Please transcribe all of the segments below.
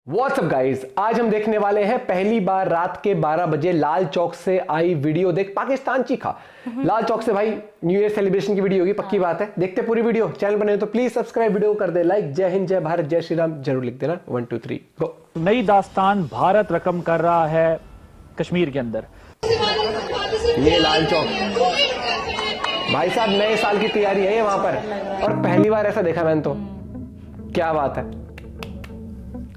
WhatsApp guys, आज हम देखने वाले हैं पहली बार रात के 12 बजे लाल चौक से आई वीडियो। देख पाकिस्तान चीखा। लाल चौक से भाई न्यू ईयर सेलिब्रेशन की वीडियो होगी, पक्की बात है। देखते पूरी वीडियो। चैनल बने तो प्लीज सब्सक्राइब, वीडियो कर दे लाइक। जय हिंद, जय भारत, जय श्री राम जरूर लिख देना। 1 2 3 गो। नई दास्तान भारत रकम कर रहा है कश्मीर के अंदर। ये लाल चौक भाई साहब, नए साल की तैयारी है ये वहां पर, और पहली बार ऐसा देखा मैंने तो। क्या बात है,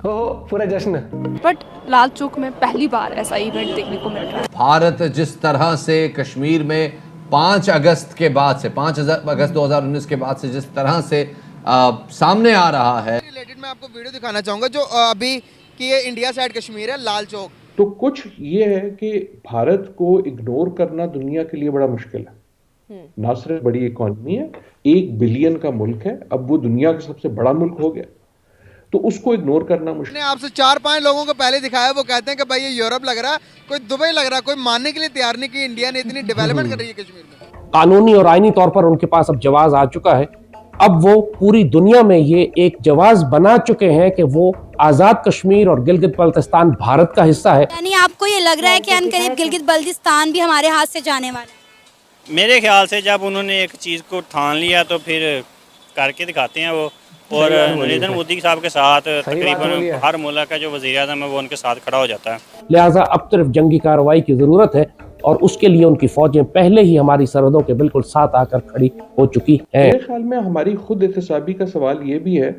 हो पूरा जश्न। बट लाल चौक में पहली बार ऐसा इवेंट देखने को मिल रहा है। भारत जिस तरह से कश्मीर में 5 अगस्त के बाद से 5 अगस्त 2019 के बाद से जिस तरह से सामने आ रहा है, रिलेटेड मैं आपको वीडियो दिखाना चाहूंगा जो अभी कि ये इंडिया साइड कश्मीर है, लाल चौक। तो कुछ ये है कि भारत को इग्नोर करना दुनिया के लिए बड़ा मुश्किल है। ना सिर्फ बड़ी इकॉनमी है, 1 बिलियन का मुल्क है, अब वो दुनिया का सबसे बड़ा मुल्क हो गया, तो उसको इग्नोर करना मुश्किल। आपसे 4-5 लोगों को पहले दिखाया, वो कहते हैं कि भाई ये यूरोप लग रहा है, कोई दुबई लग रहा है, कोई मानने के लिए तैयार नहीं कि इंडिया ने इतनी डेवलपमेंट कर रही है कश्मीर में। कानूनी और आईनी तौर पर उनके पास अब जवाब आ चुका है। अब वो पूरी दुनिया में ये एक जवाब बना चुके हैं कि वो आजाद कश्मीर और गिलगित बल्तिस्तान भारत का हिस्सा है। यानी आपको ये लग रहा है कि अनकरीब गिलगित बल्तिस्तान भी हमारे हाथ से जाने वाला है? मेरे ख्याल से जब उन्होंने एक चीज़ को ठान लिया तो फिर करके दिखाते हैं वो। और नरेंद्र मोदी साहब के साथ तकरीबन हर मुल्क का जो वज़ीर आज़म है वो उनके साथ खड़ा हो जाता है। लिहाजा अब सिर्फ जंगी कार्रवाई की जरूरत है, और उसके लिए उनकी फौजें पहले ही हमारी सरहदों के बिल्कुल साथ आकर खड़ी हो चुकी हैं। मेरे ख्याल में हमारी खुद एहतसाबी का सवाल ये भी है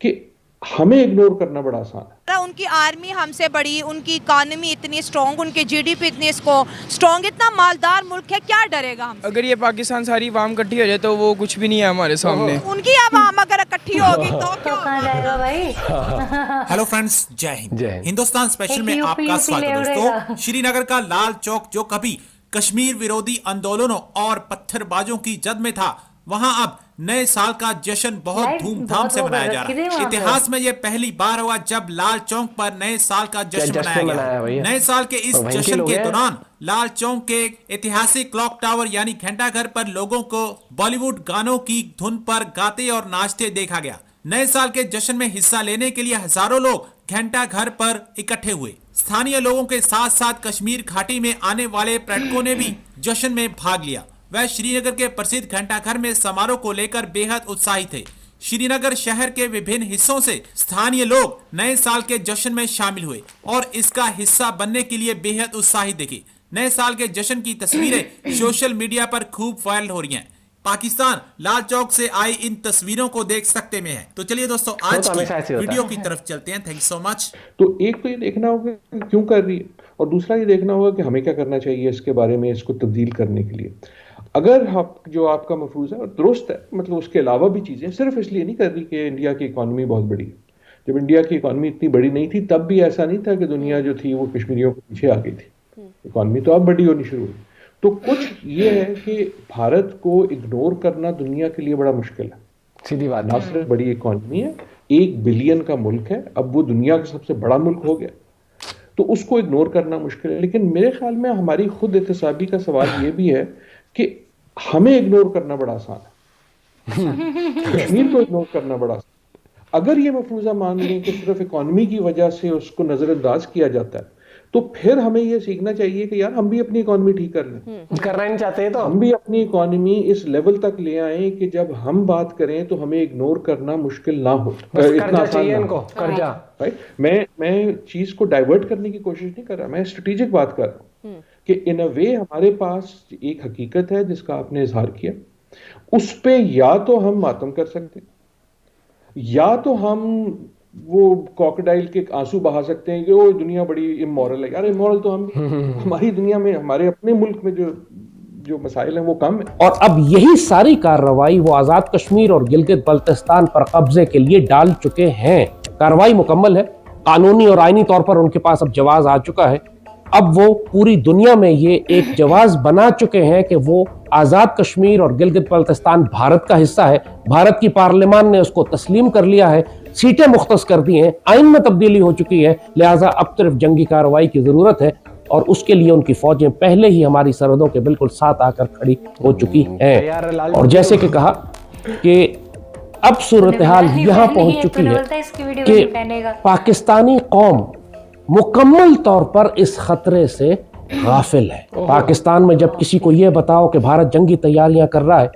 कि हमें इग्नोर करना बड़ा आसान है। उनकी आर्मी हमसे बड़ी, उनकी इकोनॉमी इतनी स्ट्रॉन्ग, उनके जीडीपी इतनी स्ट्रॉन्ग, इतना मालदार मुल्क है, क्या डरेगा हमसे? अगर ये पाकिस्तान सारी आवाम इकट्ठी हो जाए तो वो कुछ भी नहीं है हमारे सामने। उनकी आवाम अगर इकट्ठी होगी तो कहाँ जाएगा भाई? हेलो फ्रेंड्स, जय हिंद। हिंदुस्तान स्पेशल में आपका स्वागत दोस्तों। श्रीनगर का लाल चौक जो कभी कश्मीर विरोधी आंदोलनों और पत्थरबाजों की जद में था, वहां अब नए साल का जश्न बहुत धूमधाम से मनाया जा रहा है। इतिहास में यह पहली बार हुआ जब लाल चौक पर नए साल का जश्न मनाया गया। नए साल के इस जश्न के दौरान लाल चौक के ऐतिहासिक क्लॉक टावर यानी घंटाघर पर लोगों को बॉलीवुड गानों की धुन पर गाते और नाचते देखा गया। नए साल के जश्न में हिस्सा लेने के लिए हजारों लोग घंटाघर पर इकट्ठे हुए। स्थानीय लोगों के साथ साथ कश्मीर घाटी में आने वाले पर्यटकों ने भी जश्न में भाग लिया। वह श्रीनगर के प्रसिद्ध घंटाघर में समारोह को लेकर बेहद उत्साहित थे। श्रीनगर शहर के विभिन्न हिस्सों से स्थानीय लोग नए साल के जश्न में शामिल हुए और इसका हिस्सा बनने के लिए बेहद उत्साहित दिखे। नए साल के जश्न की तस्वीरें सोशल मीडिया पर खूब वायरल हो रही हैं। पाकिस्तान लाल चौक से आई इन तस्वीरों को देख सकते में है। तो चलिए दोस्तों, आज की वीडियो की तरफ चलते हैं। Thank you so much. तो एक तो ये देखना होगा कि क्यों कर रही है, और दूसरा ये देखना होगा कि हमें क्या करना चाहिए इसके बारे में, इसको तब्दील करने के लिए। अगर जो आपका मफरूज़ है और दुरुस्त है, मतलब उसके अलावा भी चीज़ें सिर्फ इसलिए नहीं कर रही कि इंडिया की इकॉनमी बहुत बड़ी है। जब इंडिया की इकॉनमी इतनी बड़ी नहीं थी तब भी ऐसा नहीं था कि दुनिया जो थी वो कश्मीरियों के पीछे आ गई थी। इकॉनमी तो अब बड़ी होनी शुरू हुई। तो कुछ ये है कि भारत को इग्नोर करना दुनिया के लिए बड़ा मुश्किल है। सीधी बात। ना सिर्फ बड़ी इकॉनमी है, 1 बिलियन का मुल्क है, अब वो दुनिया का सबसे बड़ा मुल्क हो गया, तो उसको इग्नोर करना मुश्किल है। लेकिन मेरे ख्याल में हमारी खुद एहतसाबी का सवाल ये भी है कि हमें इग्नोर करना बड़ा आसान है। कश्मीर को इग्नोर करना बड़ा आसान। अगर ये मफरूजा मान लें कि सिर्फ इकॉनमी की वजह से उसको नजरअंदाज किया जाता है, तो फिर हमें ये सीखना चाहिए कि यार हम भी अपनी इकॉनमी ठीक कर लें। करना नहीं चाहते तो हम भी अपनी इकॉनमी इस लेवल तक ले आए कि जब हम बात करें तो हमें इग्नोर करना मुश्किल ना हो। इतना आसान इनको कर्जा। राइट, मैं चीज को डाइवर्ट करने की कोशिश नहीं कर रहा, मैं स्ट्रेटेजिक बात कर रहा हूँ कि इन अ वे हमारे पास एक हकीकत है जिसका आपने इजहार किया, उस पे या तो हम मातम कर सकते हैं, या तो हम वो क्रोकोडाइल के आंसू बहा सकते हैं कि वो दुनिया बड़ी इमोरल है। यार इमोरल तो हम हमारी दुनिया में, हमारे अपने मुल्क में जो मसाइल हैं वो कम है। और अब यही सारी कार्रवाई वो आजाद कश्मीर और गिलगित बल्तिस्तान पर कब्जे के लिए डाल चुके हैं। कार्रवाई मुकम्मल है, कानूनी और आईनी तौर पर उनके पास अब जवाब आ चुका है। अब वो पूरी दुनिया में ये एक जवाब बना चुके हैं कि वो आजाद कश्मीर और गिलगित बल्तिस्तान भारत का हिस्सा है। भारत की पार्लियामान ने उसको तस्लीम कर लिया है, सीटें मुख्तस कर दी हैं, आइन में तब्दीली हो चुकी है। लिहाजा अब सिर्फ जंगी कार्रवाई की जरूरत है, और उसके लिए उनकी फौजें पहले ही हमारी सरहदों के बिल्कुल साथ आकर खड़ी हो चुकी हैं। और जैसे कि कहा कि अब सूरत हाल यहाँ पहुंच चुकी है कि पाकिस्तानी कौम मुकम्मल तौर पर इस खतरे से गाफिल है। पाकिस्तान में जब किसी को यह बताओ कि भारत जंगी तैयारियां कर रहा है,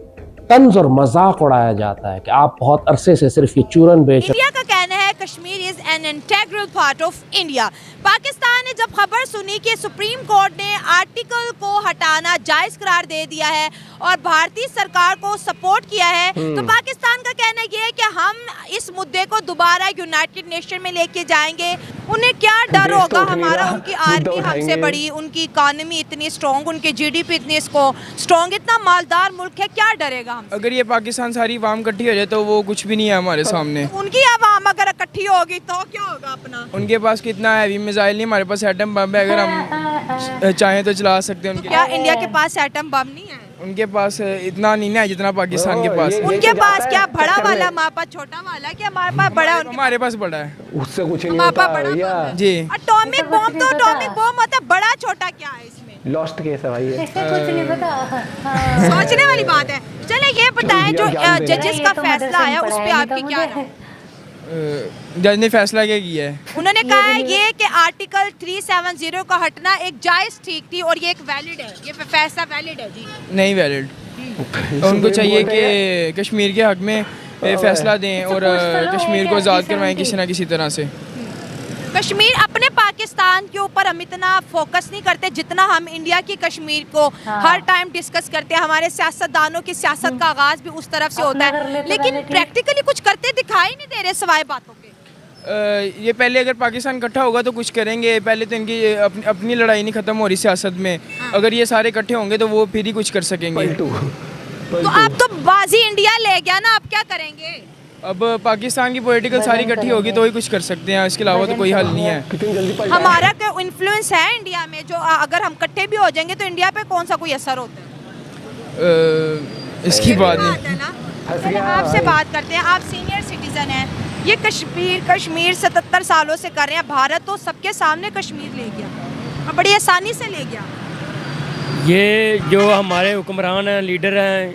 तंज और मजाक उड़ाया जाता है कि आप बहुत अरसे से सिर्फ ये चूरन बेच। इंडिया का कहना है Kashmir is an integral part of India. Pakistan ने जब खबर सुनी कि सुप्रीम कोर्ट ने आर्टिकल को हटाना जायज करार दे दिया है और भारतीय सरकार को सपोर्ट किया है, तो पाकिस्तान का कहना यह है कि हम इस मुद्दे को दोबारा यूनाइटेड नेशन में लेके जाएंगे। उन्हें क्या डर होगा हमारा, उनकी आर्मी हमसे बड़ी, उनकी इकोनॉमी इतनी स्ट्रॉन्ग, उनके जीडीपी इतनी स्ट्रॉन्ग, इतना मालदार मुल्क है, क्या डरेगा हमसे? अगर ये पाकिस्तान सारी आवाम इकट्ठी हो जाए तो वो कुछ भी नहीं है हमारे सामने। उनकी आवाम अगर इकट्ठी होगी तो क्या होगा अपना? उनके पास कितना हैवी मिसाइल नहीं, हमारे पास एटम बम है, अगर हम चाहें तो चला सकते हैं। क्या इंडिया के पास एटम बम नहीं है? उनके पास इतना नहीं है जितना पाकिस्तान के पास। उनके पास क्या बड़ा वाला, हमारे पास छोटा वाला, क्या हमारे पास बड़ा? हमारे पास बड़ा है, उससे कुछ नहीं होता जी। एटॉमिक बम तो एटॉमिक बम होता है, बड़ा छोटा क्या है इसमें? लॉस्ट केस है भाई ये। कुछ नहीं पता। सोचने वाली बात है। चले ये बताएं, जो जजेस का फैसला आया उस पे आपकी क्या राय? जज ने फैसला क्या किया है? उन्होंने कहा है ये कि आर्टिकल 370 का हटना एक जायज ठीक थी और ये एक वैलिड है, ये फैसला वैलिड है जी। नहीं वैलिड। उनको चाहिए कि कश्मीर के हक में फैसला दें और कश्मीर को आज़ाद करवाएं किसी ना किसी तरह से। कश्मीर अपने पाकिस्तान के ऊपर हम इतना फोकस नहीं करते जितना हम इंडिया की कश्मीर को हर टाइम डिस्कस करते हैं। हमारे सियासतदानों की सियासत का आगाज भी उस तरफ से होता है, लेकिन प्रैक्टिकली कुछ करते दिखाई नहीं दे रहे सिवाय बातों के। ये पहले अगर पाकिस्तान इकट्ठा होगा तो कुछ करेंगे, पहले तो इनकी अपनी लड़ाई नहीं ख़त्म हो रही सियासत में। अगर ये सारे इकट्ठे होंगे तो वो फिर ही कुछ कर सकेंगे। तो अब तो बाजी इंडिया ले गया ना, अब क्या करेंगे? अब पाकिस्तान की पॉलिटिकल सारी इकट्ठी होगी तो ही कुछ कर सकते हैं, इसके अलावा तो कोई हल नहीं है। हमारा क्या इन्फ्लुएंस है इंडिया में, जो अगर हम इकट्ठे भी हो जाएंगे तो इंडिया पे कौन सा कोई असर होता है? इसकी बात नहीं। आपसे बात करते हैं, आप सीनियर सिटीजन हैं। ये कश्मीर 77 सालों से कर रहे हैं, भारत तो सबके सामने कश्मीर ले गया और बड़ी आसानी से ले गया। ये जो हमारे हुक्मरान हैं, लीडर हैं,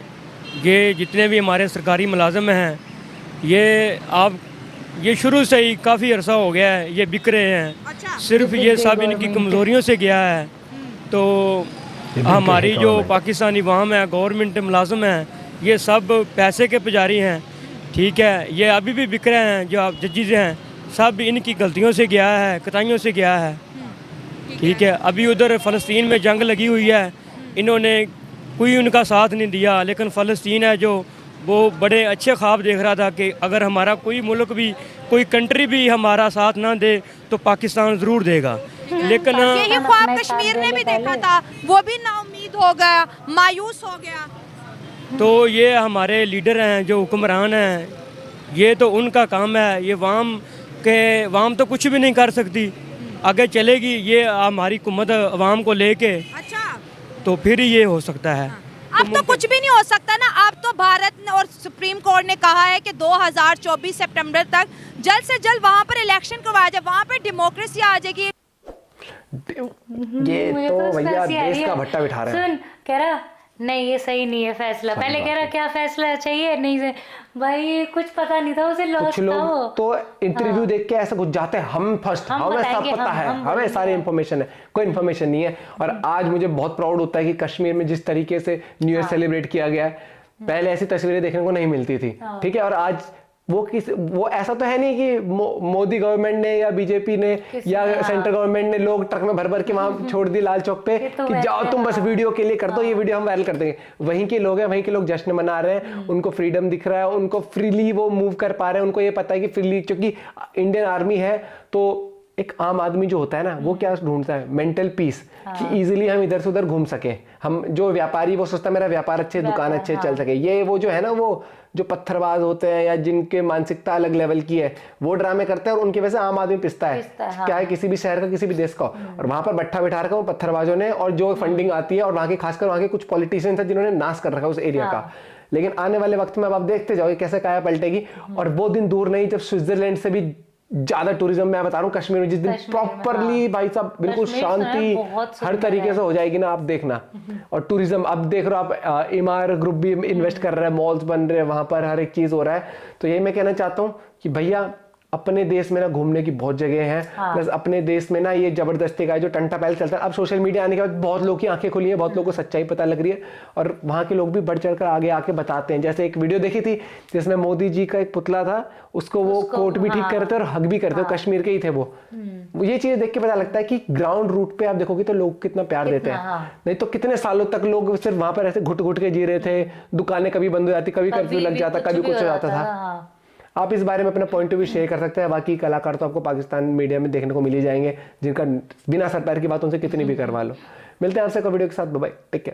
ये जितने भी हमारे सरकारी मुलाजिम हैं, ये शुरू से ही काफ़ी अरसा हो गया है ये बिक रहे हैं। अच्छा। सिर्फ ये सब इनकी कमज़ोरियों से गया है। तो हमारी जो पाकिस्तानी अवाम है, गवर्नमेंट मुलाजिम हैं, ये सब पैसे के पुजारी हैं। ठीक है, ये अभी भी बिक रहे हैं। जो आप जजेस हैं सब इनकी गलतियों से गया है, कताइयों से गया है। ठीक है, अभी उधर फ़लस्तीन में जंग लगी हुई है, इन्होंने कोई उनका साथ नहीं दिया, लेकिन फ़लस्तीन है जो वो बड़े अच्छे ख्वाब देख रहा था कि अगर हमारा कोई मुल्क भी, कोई कंट्री भी हमारा साथ ना दे तो पाकिस्तान ज़रूर देगा। लेकिन यही ख्वाब कश्मीर ने भी देखा था, वो भी नाउमीद हो गया, मायूस हो गया। तो ये हमारे लीडर हैं, जो हुक्मरान हैं, ये तो उनका काम है। ये वाम तो कुछ भी नहीं कर सकती, आगे चलेगी ये हमारी हुकूमत अवाम को लेके। अच्छा। तो फिर ये हो सकता है। अब तो कुछ भी नहीं हो सकता ना। अब तो भारत ने और सुप्रीम कोर्ट ने कहा है कि 2024 सितंबर तक जल्द से जल्द वहाँ पर इलेक्शन करवाया जाए, वहाँ पर डेमोक्रेसी आ जाएगी। ये तो भैया देश का भट्टा बिठा रहे हैं। सुन कह रहा नहीं ये सही नहीं है फैसला, पहले कह रहा क्या फैसला चाहिए, नहीं से भाई कुछ पता नहीं था उसे। कुछ लोग तो इंटरव्यू देख के ऐसा कुछ जाते हैं, हम फर्स्ट, हमें सब पता है, हमें सारी इन्फॉर्मेशन है, कोई इन्फॉर्मेशन नहीं है। और आज मुझे बहुत प्राउड होता है कि कश्मीर में जिस तरीके से न्यू ईयर सेलिब्रेट किया गया है, पहले ऐसी तस्वीरें देखने को नहीं मिलती थी। ठीक है, और आज वो ऐसा तो है नहीं कि मोदी गवर्नमेंट ने या बीजेपी ने या सेंट्रल गवर्नमेंट ने लोग ट्रक में भर भर के वहां छोड़ दी लाल चौक पे कि जाओ तुम बस वीडियो के लिए कर दो, ये वीडियो हम वायरल कर देंगे। वहीं के लोग हैं, वहीं के लोग जश्न मना रहे हैं, उनको फ्रीडम दिख रहा है, उनको फ्रीली वो मूव कर पा रहे हैं, उनको ये पता है कि फ्रीली, क्योंकि इंडियन आर्मी है। तो एक आम आदमी जो होता है ना, वो क्या ढूंढता है? मेंटल पीस, कि इजीली हम इधर से उधर घूम सके। हम जो व्यापारी, वो सोचता है मेरा व्यापार अच्छे, दुकान अच्छे चल सके। ये वो जो है ना, वो जो पत्थरबाज होते हैं या जिनके मानसिकता अलग लेवल की है, वो ड्रामे करते हैं और उनकी वजह से आम आदमी पिसता है। क्या है, किसी भी शहर का, किसी भी देश का। और वहां पर भट्ठा बिठा रखा वो पत्थरबाजों ने, और जो फंडिंग आती है, और वहां के खासकर वहां के कुछ पॉलिटिशियंस हैं जिन्होंने नाश कर रखा उस एरिया का। लेकिन आने वाले वक्त में अब आप देखते जाओगे कैसे काया पलटेगी। और वो दिन दूर नहीं जब स्विट्जरलैंड से भी ज्यादा टूरिज्म मैं बता रहा हूँ कश्मीर में जिस दिन प्रॉपरली भाई साहब बिल्कुल शांति हर तरीके से हो जाएगी ना, आप देखना। और टूरिज्म अब देख रहे हो आप, इमार ग्रुप भी इन्वेस्ट कर रहा है, मॉल्स बन रहे हैं वहां पर, हर एक चीज हो रहा है। तो यही मैं कहना चाहता हूँ कि भैया अपने देश में ना घूमने की बहुत जगह है। प्लस अपने देश में ना ये जबरदस्ती का जो टंटा पहल चलता है, अब सोशल मीडिया आने के बाद बहुत लोगों की आंखें खुली है, बहुत लोगों को सच्चाई पता लग रही है और वहां के लोग भी बढ़ चढ़कर आगे आके बताते हैं। जैसे एक वीडियो देखी थी जिसमें मोदी जी का एक पुतला था, उसको वो कोट भी ठीक करते और हक भी करते, कश्मीर के ही थे वो। ये चीज देख के पता लगता है कि ग्राउंड रूट पे आप देखोगे तो लोग कितना प्यार देते हैं। नहीं तो कितने सालों तक लोग सिर्फ वहां पर ऐसे घुट घुट के जी रहे थे, दुकानें कभी बंद हो जाती, कभी कर्फ्यू लग जाता, कभी कुछ हो जाता था। आप इस बारे में अपना पॉइंट ऑफ व्यू शेयर कर सकते हैं। बाकी कलाकार तो आपको पाकिस्तान मीडिया में देखने को मिल ही जाएंगे, जिनका बिना सर पैर की बात उनसे कितनी भी करवा लो। मिलते हैं आपसे एक वीडियो के साथ, बाय बाय, टेक केयर।